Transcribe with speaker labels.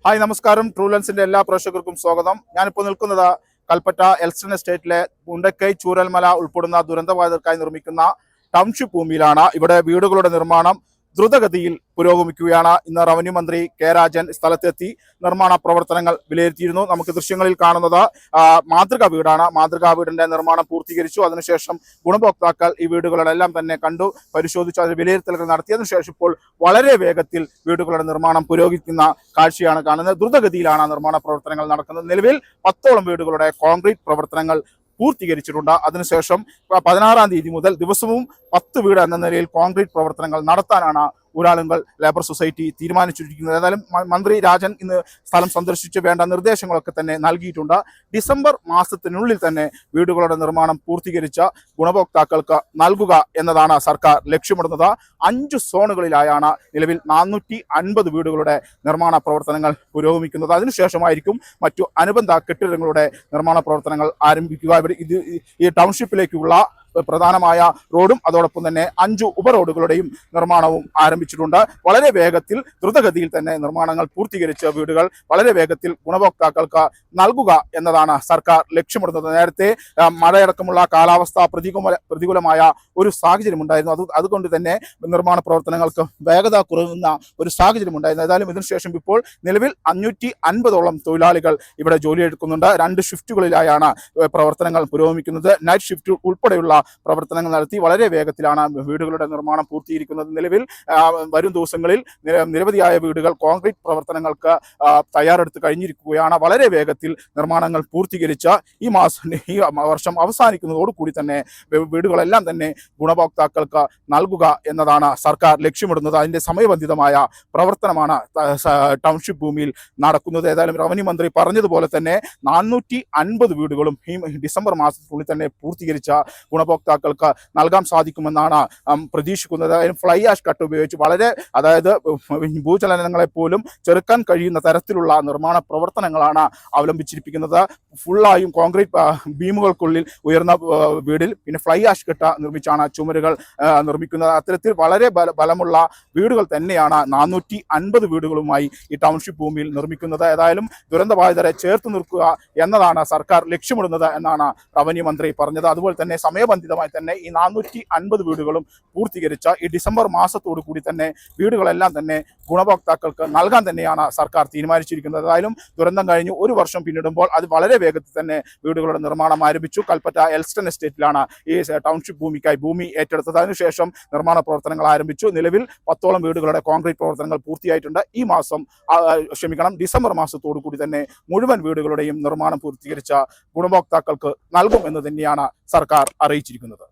Speaker 1: Hi നമസ്കാരം. True ലെൻസിന്റെ എല്ലാ പ്രേക്ഷകർക്കും സ്വാഗതം. ഞാനിപ്പോൾ നിൽക്കുന്നത് കൽപ്പറ്റ എൽസ്റ്റൺ എസ്റ്റേറ്റിലെ മുണ്ടക്കൈ ചൂരൽമല ഉൾപ്പെടുന്ന ദുരന്തബാധിതർക്കായി നിർമ്മിക്കുന്ന ടൗൺഷിപ്പ് ഭൂമിയിലാണ്. ഇവിടെ വീടുകളുടെ നിർമ്മാണം ദ്രുതഗതിയിൽ പുരോഗമിക്കുകയാണ്. ഇന്ന് റവന്യൂ മന്ത്രി കെ രാജൻ സ്ഥലത്തെത്തി നിർമ്മാണ പ്രവർത്തനങ്ങൾ വിലയിരുത്തിയിരുന്നു. നമുക്ക് ദൃശ്യങ്ങളിൽ കാണുന്നത് മാതൃകാ വീടാണ്. മാതൃകാ വീടിന്റെ നിർമ്മാണം പൂർത്തീകരിച്ചു. അതിനുശേഷം ഗുണഭോക്താക്കൾ ഈ വീടുകളെല്ലാം തന്നെ കണ്ടു പരിശോധിച്ചു, അതിന് വിലയിരുത്തലുകൾ നടത്തിയതിനു ശേഷം ഇപ്പോൾ വളരെ വേഗത്തിൽ വീടുകളുടെ നിർമ്മാണം പുരോഗമിക്കുന്ന കാഴ്ചയാണ് കാണുന്നത്. ദ്രുതഗതിയിലാണ് നിർമ്മാണ പ്രവർത്തനങ്ങൾ നടക്കുന്നത്. നിലവിൽ 10ഓളം വീടുകളുടെ കോൺക്രീറ്റ് പ്രവർത്തനങ്ങൾ പൂർത്തീകരിച്ചിട്ടുണ്ട്. അതിനുശേഷം 16-ാം തീയതി മുതൽ ദിവസവും 10 വീട് എന്ന നിലയിൽ കോൺക്രീറ്റ് പ്രവർത്തനങ്ങൾ നടത്താനാണ് ഊരാളുങ്കൽ ലേബർ സൊസൈറ്റി തീരുമാനിച്ചിരിക്കുന്നത്. ഏതായാലും മന്ത്രി രാജൻ ഇന്ന് സ്ഥലം സന്ദർശിച്ച് വേണ്ട നിർദ്ദേശങ്ങളൊക്കെ തന്നെ നൽകിയിട്ടുണ്ട്. ഡിസംബർ മാസത്തിനുള്ളിൽ തന്നെ വീടുകളുടെ നിർമ്മാണം പൂർത്തീകരിച്ച ഗുണഭോക്താക്കൾക്ക് നൽകുക എന്നതാണ് സർക്കാർ ലക്ഷ്യമിടുന്നത്. 5 സോണുകളിലായാണ് നിലവിൽ 450 വീടുകളുടെ നിർമ്മാണ പ്രവർത്തനങ്ങൾ പുരോഗമിക്കുന്നത്. അതിനുശേഷമായിരിക്കും മറ്റു അനുബന്ധ കെട്ടിടങ്ങളുടെ നിർമ്മാണ പ്രവർത്തനങ്ങൾ ആരംഭിക്കുക. ഈ ടൗൺഷിപ്പിലേക്കുള്ള പ്രധാനമായ റോഡും അതോടൊപ്പം തന്നെ 5 ഉപറോഡുകളുടെയും നിർമ്മാണവും ആരംഭിച്ചിട്ടുണ്ട്. വളരെ വേഗത്തിൽ ദ്രുതഗതിയിൽ തന്നെ നിർമ്മാണങ്ങൾ പൂർത്തീകരിച്ച വീടുകൾ വളരെ വേഗത്തിൽ ഗുണഭോക്താക്കൾക്ക് നൽകുക എന്നതാണ് സർക്കാർ ലക്ഷ്യമിടുന്നത്. നേരത്തെ മഴയടക്കമുള്ള കാലാവസ്ഥ പ്രതികൂലമായ ഒരു സാഹചര്യം ഉണ്ടായിരുന്നു. അതുകൊണ്ട് തന്നെ നിർമ്മാണ പ്രവർത്തനങ്ങൾക്ക് വേഗത കുറയുന്ന ഒരു സാഹചര്യം ഉണ്ടായിരുന്നു. ഏതായാലും ഇതിനുശേഷം ഇപ്പോൾ നിലവിൽ 550ഓളം തൊഴിലാളികൾ ഇവിടെ ജോലിയെടുക്കുന്നുണ്ട്. 2 ഷിഫ്റ്റുകളിലായാണ് പ്രവർത്തനങ്ങൾ പുരോഗമിക്കുന്നത്. നൈറ്റ് ഷിഫ്റ്റ് ഉൾപ്പെടെയുള്ള പ്രവർത്തനങ്ങൾ നടത്തി വളരെ വേഗത്തിലാണ് വീടുകളുടെ നിർമ്മാണം പൂർത്തീകരിക്കുന്നത്. നിലവിൽ വരും ദിവസങ്ങളിൽ നിരവധിയായ വീടുകൾ കോൺക്രീറ്റ് പ്രവർത്തനങ്ങൾക്ക് തയ്യാറെടുത്ത് കഴിഞ്ഞിരിക്കുകയാണ്. വളരെ വേഗത്തിൽ നിർമ്മാണങ്ങൾ പൂർത്തീകരിച്ച ഈ വർഷം അവസാനിക്കുന്നതോടുകൂടി തന്നെ വീടുകളെല്ലാം തന്നെ ഗുണഭോക്താക്കൾക്ക് നൽകുക എന്നതാണ് സർക്കാർ ലക്ഷ്യമിടുന്നത്. അതിൻ്റെ സമയബന്ധിതമായ പ്രവർത്തനമാണ് ടൗൺഷിപ്പ് ഭൂമിയിൽ നടക്കുന്നത്. ഏതായാലും റവന്യൂ മന്ത്രി പറഞ്ഞതുപോലെ തന്നെ 450 വീടുകളും ഈ ഡിസംബർ മാസത്തിനുള്ളിൽ തന്നെ പൂർത്തീകരിച്ച ഗുണഭോക്താക്കൾക്ക് നൽകാൻ സാധിക്കുമെന്നാണ് പ്രതീക്ഷിക്കുന്നത്. ഫ്ലൈ ആഷ് കട്ട് ഉപയോഗിച്ച് വളരെ ഭൂചലനങ്ങളെ പോലും ചെറുക്കാൻ കഴിയുന്ന തരത്തിലുള്ള നിർമ്മാണ പ്രവർത്തനങ്ങളാണ് അവലംബിച്ചിരിക്കുന്നത്. ഫുള്ളായും കോൺക്രീറ്റ് ബീമുകൾക്കുള്ളിൽ ഉയർന്ന വീടിൽ പിന്നെ ഫ്ലൈ ആഷ് കെട്ട നിർമ്മിച്ചാണ് ചുമരുകൾ നിർമ്മിക്കുന്നത്. അത്തരത്തിൽ വളരെ ബലമുള്ള വീടുകൾ തന്നെയാണ് 450 വീടുകളുമായി ഈ ടൗൺഷിപ്പ് ഭൂമിയിൽ നിർമ്മിക്കുന്നത്. ഏതായാലും ദുരന്തബാധിതരെ ചേർത്ത് നിർത്തുക എന്നതാണ് സർക്കാർ ലക്ഷ്യമിടുന്നത് എന്നാണ് റവന്യൂ മന്ത്രി പറഞ്ഞത്. അതുപോലെ തന്നെ സമയബന്ധിതമായി തന്നെ ഈ 450 വീടുകളും പൂർത്തീകരിച്ച ഈ ഡിസംബർ മാസത്തോടു കൂടി തന്നെ വീടുകളെല്ലാം തന്നെ ഗുണഭോക്താക്കൾക്ക് നൽകാൻ തന്നെയാണ് സർക്കാർ തീരുമാനിച്ചിരിക്കുന്നത്. ഏതായാലും ദുരന്തം കഴിഞ്ഞ് 1 വർഷം പിന്നിടുമ്പോൾ അത് വളരെ വേഗത്തിൽ തന്നെ വീടുകളുടെ നിർമ്മാണം ആരംഭിച്ചു. കൽപ്പറ്റ എൽസ്റ്റൺ എസ്റ്റേറ്റിലാണ് ഈ ടൗൺഷിപ്പ് ഭൂമിക്കായി ഭൂമി ഏറ്റെടുത്തത്. അതിനുശേഷം നിർമ്മാണ പ്രവർത്തനങ്ങൾ ആരംഭിച്ചു. നിലവിൽ 10ഓളം വീടുകളുടെ കോൺക്രീറ്റ് പ്രവർത്തനങ്ങൾ പൂർത്തിയായിട്ടുണ്ട്. ഡിസംബർ മാസത്തോടു കൂടി തന്നെ മുഴുവൻ വീടുകളുടെയും നിർമ്മാണം പൂർത്തീകരിച്ച ഗുണഭോക്താക്കൾക്ക് നൽകും എന്ന് തന്നെയാണ് സർക്കാർ അറിയിച്ചിരിക്കുന്നത്.